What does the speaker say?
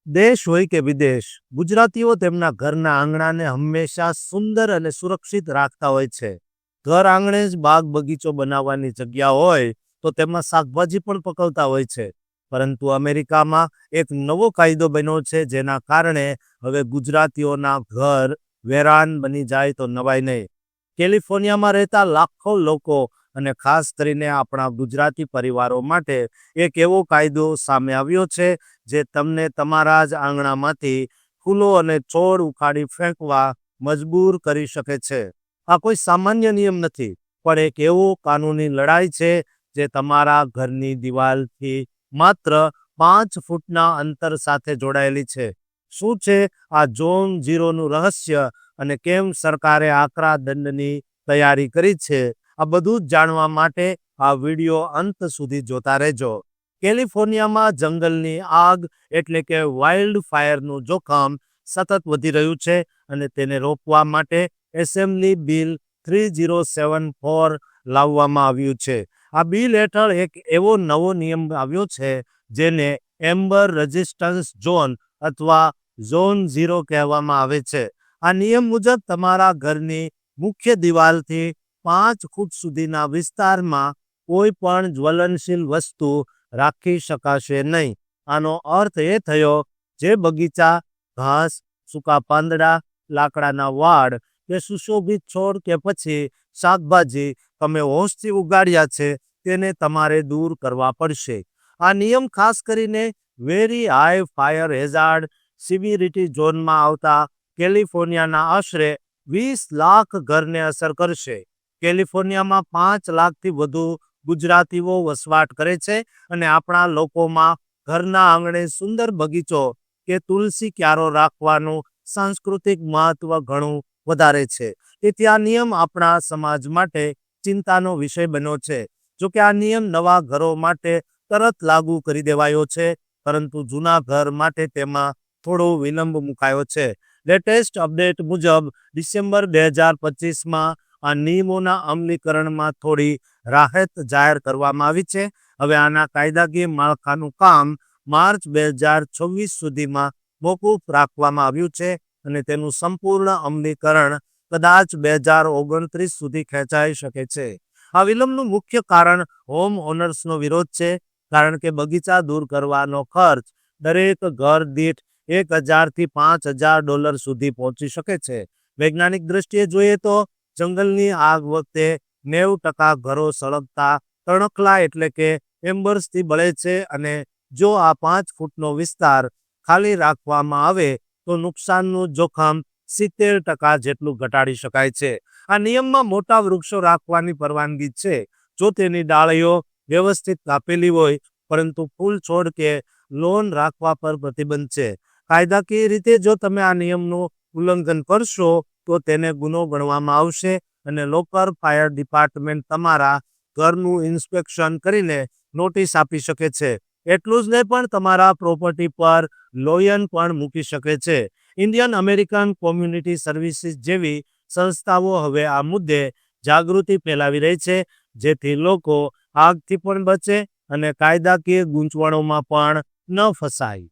દેશ હોય કે વિદેશ, ગુજરાતીઓ તેમના ઘરના આંગણાને હંમેશા સુંદર અને સુરક્ષિત રાખતા હોય છે. ઘર આંગણે જ બાગ બગીચો બનાવવાની જગ્યા હોય તો તેમાં શાકભાજી પણ પકવતા હોય છે. પરંતુ અમેરિકામાં એક નવો કાયદો બન્યો છે, જેના કારણે હવે ગુજરાતીઓના ઘર વેરાન બની જાય તો નવાય નહીં. કેલિફોર્નિયામાં રહેતા લાખો લોકો અને ખાસ કરીને આપણા ગુજરાતી પરિવારો માટે એક એવો કાયદો સામે આવ્યો છે, જે તમને તમારા જ આંગણામાંથી ફૂલો અને છોડ ઉખાડી ફેંકવા મજબૂર કરી શકે છે. આ કોઈ સામાન્ય નિયમ નથી, પણ એક એવો કાનૂની લડાઈ છે જે તમારા ઘરની દિવાલથી માત્ર 5 ફૂટના અંતર સાથે જોડાયેલી છે. શું છે આ ઝોન 0નું રહસ્ય અને કેમ સરકારે આકરા દંડની તૈયારી કરી છે? આ બધું જ જાણવા માટે આ વિડિયો અંત સુધી જોતા રહેજો. કેલિફોર્નિયામાં જંગલની આગ એટલે કે વાઇલ્ડ ફાયરનું જોખમ સતત વધી રહ્યું છે અને તેને રોકવા માટે એસેમ્બલી બિલ 3074 લાવવામાં આવ્યું છે. આ બિલ હેઠળ એક એવો નવો નિયમ આવ્યો છે જેને એમ્બર રેઝિસ્ટન્સ ઝોન અથવા ઝોન 0 કહેવામાં આવે છે. આ નિયમ મુજબ તમારા ઘરની મુખ્ય દિવાલથી 5 ફૂટ સુધીના વિસ્તારમાં કોઈ પણ જ્વલનશીલ વસ્તુ રાખી શકાશે નહીં. આનો અર્થ એ થયો, જે બગીચા, ઘાસ, સૂકા પાંદડા, લાકડાના વાડ કે સુશોભિત છોડ કે પછી શાકભાજી તમે હોશથી ઉગાડ્યા છે તેને તમારે દૂર કરવા પડશે. આ નિયમ ખાસ કરીને વેરી હાઈ ફાયર હેઝાર્ડ સિવિરિટી ઝોનમાં આવતા કેલિફોર્નિયાના આશરે 20 લાખ ઘરને અસર કરશે. કેલિફોર્નિયામાં 5 લાખથી વધુ ગુજરાતીઓ વસવાટ કરે છે અને આપણા લોકોમાં ઘરના આંગણે સુંદર બગીચો કે તુલસી ક્યારો રાખવાનું સાંસ્કૃતિક મહત્વ ઘણું વધારે છે. તેથી આ નિયમ આપણા સમાજ માટે ચિંતાનો વિષય બન્યો છે. જોકે આ નિયમ નવા ઘરો માટે તરત લાગુ કરી દેવાયો છે, પરંતુ જૂના ઘર માટે તેમાં થોડો વિલંબ મુકાયો છે. લેટેસ્ટ અપડેટ મુજબ ડિસેમ્બર 2025માં આ નિયમોના અમલીકરણમાં થોડી રાહત જાહેર કરવામાં આવી છે. હવે આના કાયદાકીય માળખાનું કામ માર્ચ 2026 સુધીમાં મોકૂફ રાખવામાં આવ્યું છે અને તેનું સંપૂર્ણ અમલીકરણ કદાચ 2029 સુધી ખેંચાઈ શકે છે. આ વિલંબનું મુખ્ય કારણ હોમ ઓનર્સનો વિરોધ છે, કારણ કે બગીચા દૂર કરવાનો ખર્ચ દરેક ઘર દીઠ $1000 થી $5000 સુધી પહોંચી શકે છે. વૈજ્ઞાનિક દ્રષ્ટિએ જોઈએ તો જંગલની આગ વખતે 90% ઘરો સળગતા તણખલા એટલે કે એમ્બર્સથી બળે છે અને જો આ 5 ફૂટનો વિસ્તાર ખાલી રાખવામાં આવે તો નુકસાનનું જોખમ 70% જેટલું ઘટાડી શકાય છે. આ નિયમમાં મોટા વૃક્ષો રાખવાની પરવાનગી છે જો તેની ડાળીઓ વ્યવસ્થિત કાપેલી હોય, પરંતુ ફૂલ છોડ કે લોન રાખવા પર પ્રતિબંધ છે. કાયદાકીય રીતે જો તમે આ નિયમનું ઉલ્લંઘન કરશો તો તેને ગુનો ગણવામાં આવશે અને લોકલ ફાયર ડિપાર્ટમેન્ટ તમારા ઘરનું ઇન્સ્પેક્શન કરીને નોટિસ આપી શકે છે. એટલું જ નહીં, પણ તમારા પ્રોપર્ટી પર લોયન પણ મૂકી શકે છે. ઇન્ડિયન અમેરિકન કોમ્યુનિટી સર્વિસીસ જેવી સંસ્થાઓ હવે આ મુદ્દે જાગૃતિ ફેલાવી રહી છે, જેથી લોકો આગથી પણ બચે અને કાયદાકીય ગૂંચવણોમાં પણ ન ફસાય.